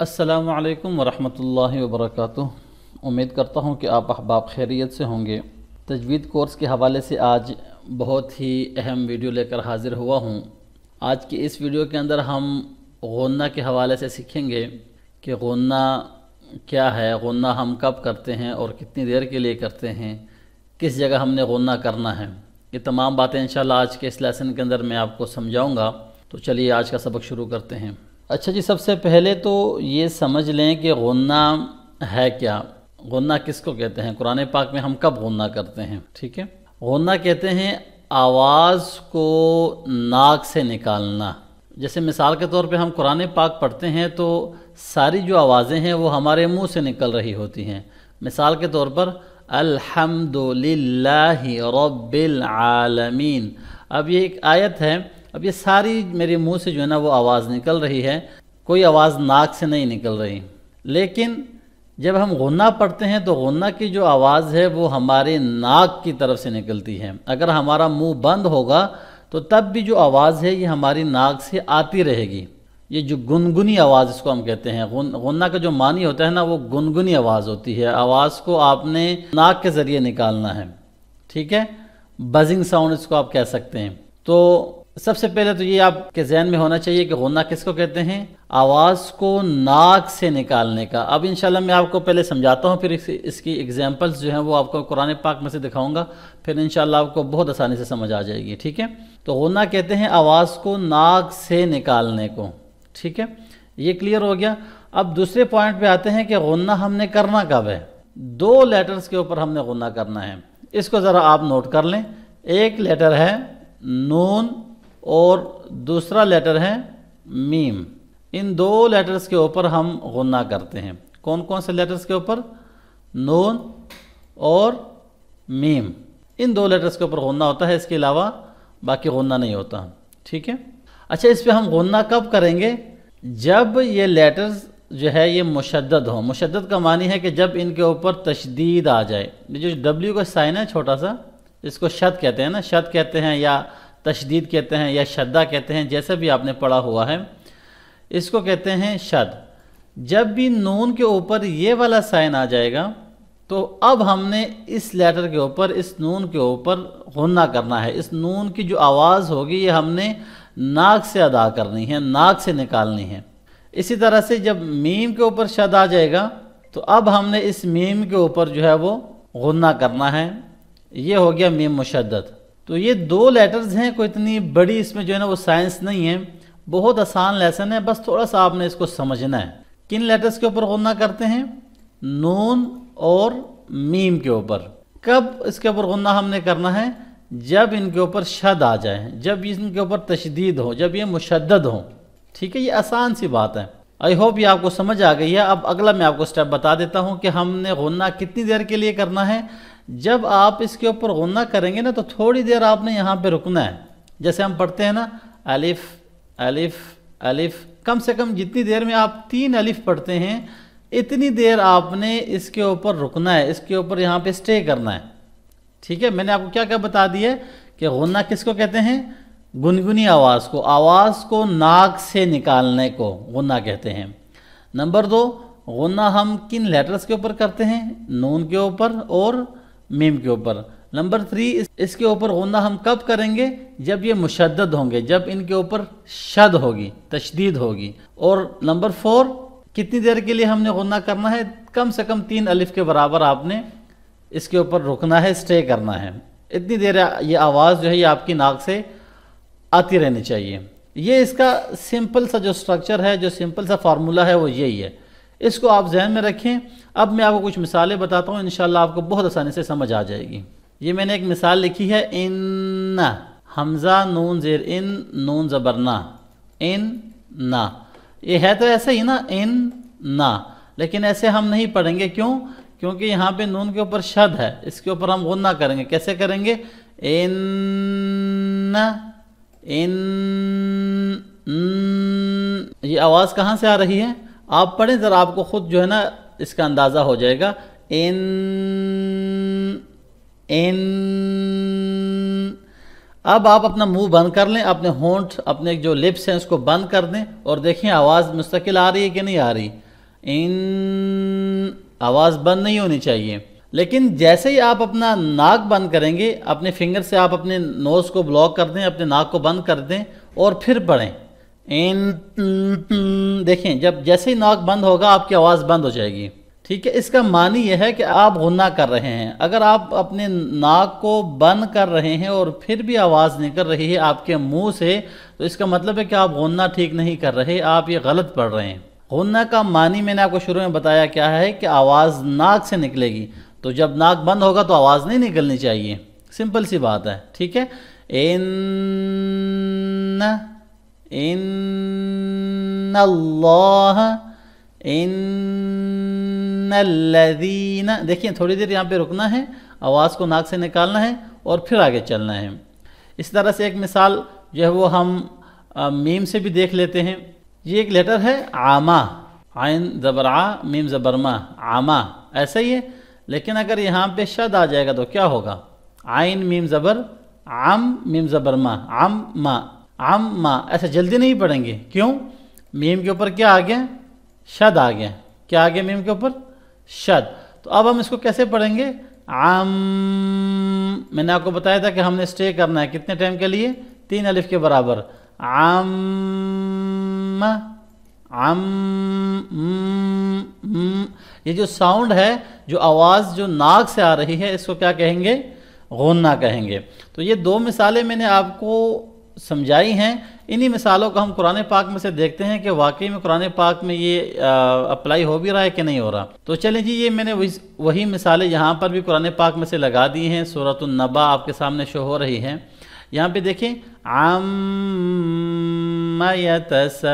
السلام علیکم ورحمۃ اللہ وبرکاتہ۔ امید کرتا ہوں کہ آپ احباب خیریت سے ہوں گے۔ تجوید کورس کے حوالے سے آج بہت ہی اہم ویڈیو لے کر حاضر ہوا ہوں۔ آج کی اس ویڈیو کے اندر ہم غنہ کے حوالے سے سیکھیں گے کہ غنہ کیا ہے، غنہ ہم کب کرتے ہیں اور کتنی دیر کے لیے کرتے ہیں، کس جگہ ہم نے غنہ کرنا ہے۔ یہ تمام باتیں انشاءاللہ آج کے اس لیسن کے اندر میں آپ کو سمجھاؤں گا۔ تو چلیے آج کا سبق شروع کرتے ہیں۔ اچھا جی، سب سے پہلے تو یہ سمجھ لیں کہ غنہ ہے کیا، غنہ کس کو کہتے ہیں، قرآن پاک میں ہم کب غنہ کرتے ہیں۔ ٹھیک ہے، غنہ کہتے ہیں آواز کو ناک سے نکالنا۔ جیسے مثال کے طور پہ ہم قرآن پاک پڑھتے ہیں تو ساری جو آوازیں ہیں وہ ہمارے منہ سے نکل رہی ہوتی ہیں۔ مثال کے طور پر الحمدللہ رب العالمین، اب یہ ایک آیت ہے، اب یہ ساری میرے منہ سے جو ہے نا وہ آواز نکل رہی ہے، کوئی آواز ناک سے نہیں نکل رہی۔ لیکن جب ہم غنہ پڑھتے ہیں تو غنہ کی جو آواز ہے وہ ہمارے ناک کی طرف سے نکلتی ہے۔ اگر ہمارا منہ بند ہوگا تو تب بھی جو آواز ہے یہ ہماری ناک سے آتی رہے گی۔ یہ جو گنگنی آواز اس کو ہم کہتے ہیں، غنہ کا جو معنی ہوتا ہے نا وہ گنگنی آواز ہوتی ہے۔ آواز کو آپ نے ناک کے ذریعے نکالنا ہے۔ ٹھیک ہے، بزنگ ساؤنڈ اس کو آپ کہہ سکتے ہیں۔ تو سب سے پہلے تو یہ آپ کے ذہن میں ہونا چاہیے کہ غنہ کس کو کہتے ہیں، آواز کو ناک سے نکالنے کا۔ اب انشاءاللہ میں آپ کو پہلے سمجھاتا ہوں، پھر اس کی ایگزامپلز جو ہیں وہ آپ کو قرآن پاک میں سے دکھاؤں گا، پھر انشاءاللہ آپ کو بہت آسانی سے سمجھ آ جائے گی۔ ٹھیک ہے، تو غنہ کہتے ہیں آواز کو ناک سے نکالنے کو۔ ٹھیک ہے، یہ کلیئر ہو گیا۔ اب دوسرے پوائنٹ پہ آتے ہیں کہ غنہ ہم نے کرنا کب ہے۔ دو لیٹرز کے اوپر ہم نے غنہ کرنا ہے، اس کو ذرا آپ نوٹ کر لیں۔ ایک لیٹر ہے نون اور دوسرا لیٹر ہے میم۔ ان دو لیٹرز کے اوپر ہم غنہ کرتے ہیں۔ کون کون سے لیٹرز کے اوپر؟ نون اور میم، ان دو لیٹرز کے اوپر غنہ ہوتا ہے، اس کے علاوہ باقی غنہ نہیں ہوتا۔ ٹھیک ہے، اچھا اس پہ ہم غنہ کب کریں گے؟ جب یہ لیٹرز جو ہے یہ مشدد ہوں۔ مشدد کا معنی ہے کہ جب ان کے اوپر تشدید آ جائے۔ جو ڈبلیو کا سائن ہے چھوٹا سا، اس کو شد کہتے ہیں نا، شد کہتے ہیں یا تشدید کہتے ہیں یا شدہ کہتے ہیں، جیسے بھی آپ نے پڑھا ہوا ہے، اس کو کہتے ہیں شد۔ جب بھی نون کے اوپر یہ والا سائن آ جائے گا تو اب ہم نے اس لیٹر کے اوپر، اس نون کے اوپر غنہ کرنا ہے۔ اس نون کی جو آواز ہوگی یہ ہم نے ناک سے ادا کرنی ہے، ناک سے نکالنی ہے۔ اسی طرح سے جب میم کے اوپر شد آ جائے گا تو اب ہم نے اس میم کے اوپر جو ہے وہ غنہ کرنا ہے۔ یہ ہو گیا میم مشدد۔ تو یہ دو لیٹرز ہیں، کوئی اتنی بڑی اس میں جو ہے نا وہ سائنس نہیں ہے، بہت آسان لیسن ہے، بس تھوڑا سا آپ نے اس کو سمجھنا ہے۔ کن لیٹرز کے اوپر غنہ کرتے ہیں؟ نون اور میم کے اوپر۔ کب اس کے اوپر غنہ ہم نے کرنا ہے؟ جب ان کے اوپر شد آ جائے، جب ان کے اوپر تشدید ہو، جب یہ مشدد ہو۔ ٹھیک ہے، یہ آسان سی بات ہے۔ آئی ہوپ یہ آپ کو سمجھ آ گئی ہے۔ اب اگلا میں آپ کو سٹیپ بتا دیتا ہوں کہ ہم نے غنہ کتنی دیر کے لیے کرنا ہے۔ جب آپ اس کے اوپر غنہ کریں گے نا تو تھوڑی دیر آپ نے یہاں پہ رکنا ہے۔ جیسے ہم پڑھتے ہیں نا الف الف الف، کم سے کم جتنی دیر میں آپ 3 الف پڑھتے ہیں اتنی دیر آپ نے اس کے اوپر رکنا ہے، اس کے اوپر یہاں پہ سٹے کرنا ہے۔ ٹھیک ہے، میں نے آپ کو کیا کیا بتا دیا ہے کہ غنہ کس کو کہتے ہیں؟ گنگنی آواز کو، آواز کو ناک سے نکالنے کو غنہ کہتے ہیں۔ نمبر 2، غنہ ہم کن لیٹرز کے اوپر کرتے ہیں؟ نون کے اوپر اور میم کے اوپر۔ نمبر 3، اس کے اوپر غنہ ہم کب کریں گے؟ جب یہ مشدد ہوں گے، جب ان کے اوپر شد ہوگی، تشدید ہوگی۔ اور نمبر 4، کتنی دیر کے لیے ہم نے غنہ کرنا ہے؟ کم سے کم 3 الف کے برابر آپ نے اس کے اوپر رکنا ہے، سٹے کرنا ہے۔ اتنی دیر یہ آواز جو ہے یہ آپ کی ناک سے آتی رہنی چاہیے۔ یہ اس کا سمپل سا جو سٹرکچر ہے، جو سمپل سا فارمولہ ہے وہ یہی ہے۔ اس کو آپ ذہن میں رکھیں۔ اب میں آپ کو کچھ مثالیں بتاتا ہوں، انشاءاللہ آپ کو بہت آسانی سے سمجھ آ جائے گی۔ یہ میں نے ایک مثال لکھی ہے، ان، حمزہ نون زیر ان، نون زبر نا، ان نا۔ یہ ہے تو ایسے ہی نا، ان نا، لیکن ایسے ہم نہیں پڑھیں گے۔ کیوں؟ کیونکہ یہاں پہ نون کے اوپر شد ہے، اس کے اوپر ہم غنہ کریں گے۔ کیسے کریں گے؟ ان، یہ آواز کہاں سے آ رہی ہے؟ آپ پڑھیں ذرا، آپ کو خود جو ہے نا اس کا اندازہ ہو جائے گا۔ اب آپ اپنا منہ بند کر لیں، اپنے ہونٹ، اپنے جو لپس ہیں اس کو بند کر دیں اور دیکھیں آواز مستقل آ رہی ہے کہ نہیں آ رہی۔ ان آواز بند نہیں ہونی چاہیے، لیکن جیسے ہی آپ اپنا ناک بند کریں گے، اپنے فنگر سے آپ اپنے نوز کو بلاک کر دیں، اپنے ناک کو بند کر دیں اور پھر پڑھیں ان، دیکھیں جب جیسے ہی ناک بند ہوگا آپ کی آواز بند ہو جائے گی، ٹھیک ہے۔ اس کا معنی یہ ہے کہ آپ غنہ کر رہے ہیں۔ اگر آپ اپنے ناک کو بند کر رہے ہیں اور پھر بھی آواز نکل رہی ہے آپ کے منہ سے، تو اس کا مطلب ہے کہ آپ غنہ ٹھیک نہیں کر رہے، آپ یہ غلط پڑھ رہے ہیں۔ غنہ کا معنی میں نے آپ کو شروع میں بتایا کیا ہے کہ آواز ناک سے نکلے گی، تو جب ناک بند ہوگا تو آواز نہیں نکلنی چاہیے، سمپل سی بات ہے، ٹھیک ہے۔ ان اللہ ان الذین، دیکھیں تھوڑی دیر یہاں پہ رکنا ہے، آواز کو ناک سے نکالنا ہے اور پھر آگے چلنا ہے۔ اس طرح سے ایک مثال جو ہے وہ ہم میم سے بھی دیکھ لیتے ہیں۔ یہ ایک لیٹر ہے عامہ، عین زبر ع میم زبر ما، عامہ ایسا ہی ہے، لیکن اگر یہاں پہ شد آ جائے گا تو کیا ہوگا؟ عین میم زبر عم میم زبر ما، عم ما، عم ما، ایسا جلدی نہیں پڑھیں گے، کیوں؟ میم کے اوپر کیا آ گیا؟ شد آ گیا، کیا آ گیا میم کے اوپر؟ شد۔ تو اب ہم اس کو کیسے پڑھیں گے؟ عم، میں نے آپ کو بتایا تھا کہ ہم نے اسٹے کرنا ہے کتنے ٹائم کے لیے؟ 3 الف کے برابر، عم عم، یہ جو ساؤنڈ ہے، جو آواز جو ناک سے آ رہی ہے، اس کو کیا کہیں گے؟ غنہ کہیں گے۔ تو یہ 2 مثالیں میں نے آپ کو سمجھائی ہیں، انہی مثالوں کو ہم قرآن پاک میں سے دیکھتے ہیں کہ واقعی میں قرآن پاک میں یہ اپلائی ہو بھی رہا ہے کہ نہیں ہو رہا۔ تو چلیں جی، یہ میں نے وہی مثالیں یہاں پر بھی قرآن پاک میں سے لگا دی ہیں، سورۃ النبا آپ کے سامنے شو ہو رہی ہے۔ یہاں پہ دیکھیں عَمَّ يَتَسَاءَلُونَ،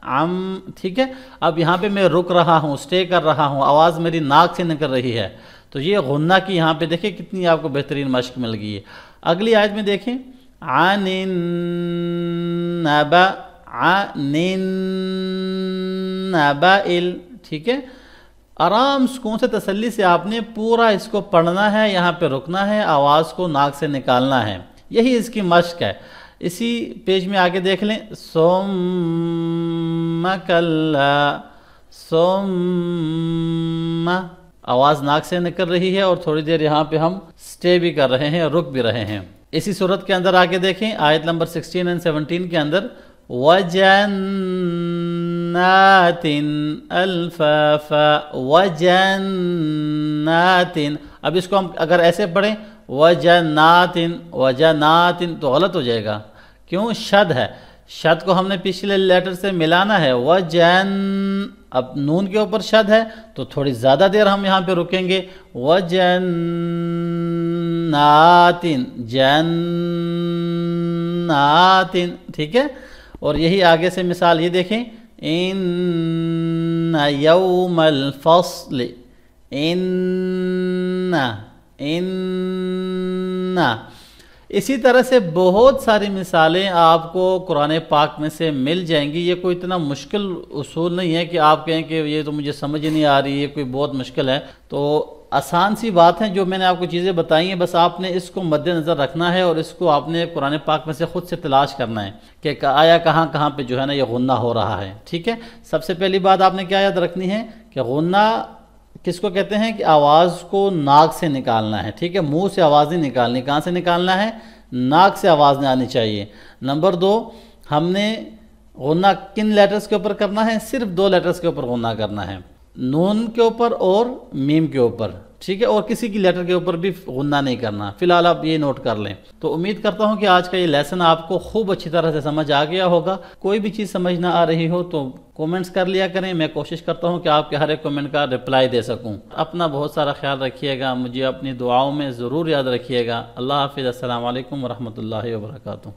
عَمَّ، ٹھیک ہے۔ اب یہاں پہ میں رک رہا ہوں، اسٹے کر رہا ہوں، آواز میری ناک سے نکل رہی ہے، تو یہ غنہ کی یہاں پہ دیکھیں کتنی آپ کو بہترین مشق مل گئی ہے۔ اگلی آیت میں دیکھیں عَنِ النَّبَأِ، عَنِ النَّبَإِ، ٹھیک ہے۔ آرام سکون سے تسلی سے آپ نے پورا اس کو پڑھنا ہے، یہاں پہ رکنا ہے، آواز کو ناک سے نکالنا ہے، یہی اس کی مشق ہے۔ اسی پیج میں آگے دیکھ لیں ثُمَّ كَلَّا، ثُمَّ، آواز ناک سے نکل رہی ہے اور تھوڑی دیر یہاں پہ ہم سٹے بھی کر رہے ہیں، رک بھی رہے ہیں۔ اسی صورت کے اندر آگے دیکھیں آیت نمبر 16 اور 17 کے اندر وَجَنَّاتٍ أَلْفَافًا، وَجَنَّاتٍ، اب اس کو ہم اگر ایسے پڑھیں وَجَنَّاتٍ، وَجَنَّاتٍ تو غلط ہو جائے گا، کیوں؟ شد ہے، شد کو ہم نے پچھلے لیٹر سے ملانا ہے، اب نون کے اوپر شد ہے تو تھوڑی زیادہ دیر ہم یہاں پہ رکیں گے، وَجَنَّاتٍ، جَنَّاتٍ، ٹھیک ہے۔ اور یہی آگے سے مثال یہ دیکھیں ان یوم الفصل، ان، اسی طرح سے بہت ساری مثالیں آپ کو قرآن پاک میں سے مل جائیں گی۔ یہ کوئی اتنا مشکل اصول نہیں ہے کہ آپ کہیں کہ یہ تو مجھے سمجھ نہیں آ رہی، یہ کوئی بہت مشکل ہے، تو آسان سی بات ہے جو میں نے آپ کو چیزیں بتائی ہیں، بس آپ نے اس کو مد نظر رکھنا ہے اور اس کو آپ نے قرآن پاک میں سے خود سے تلاش کرنا ہے کہ آیا کہاں کہاں پہ جو ہے نا یہ غنہ ہو رہا ہے، ٹھیک ہے۔ سب سے پہلی بات آپ نے کیا یاد رکھنی ہے کہ غنہ کس کو کہتے ہیں کہ آواز کو ناک سے نکالنا ہے، ٹھیک ہے، منہ سے آواز نہیں نکالنی، کہاں سے نکالنا ہے؟ ناک سے آواز نہیں آنی چاہیے۔ نمبر 2، ہم نے غنہ کن لیٹرز کے اوپر کرنا ہے؟ صرف 2 لیٹرز کے اوپر غنہ کرنا ہے، نون کے اوپر اور میم کے اوپر، ٹھیک ہے، اور کسی کی لیٹر کے اوپر بھی غنہ نہیں کرنا۔ فی الحال آپ یہ نوٹ کر لیں۔ تو امید کرتا ہوں کہ آج کا یہ لیسن آپ کو خوب اچھی طرح سے سمجھ آ گیا ہوگا۔ کوئی بھی چیز سمجھ نہ آ رہی ہو تو کومنٹس کر لیا کریں، میں کوشش کرتا ہوں کہ آپ کے ہر ایک کومنٹ کا رپلائی دے سکوں۔ اپنا بہت سارا خیال رکھیے گا، مجھے اپنی دعاؤں میں ضرور یاد رکھیے گا۔ اللہ حافظ، السلام علیکم ورحمۃ اللہ وبرکاتہ۔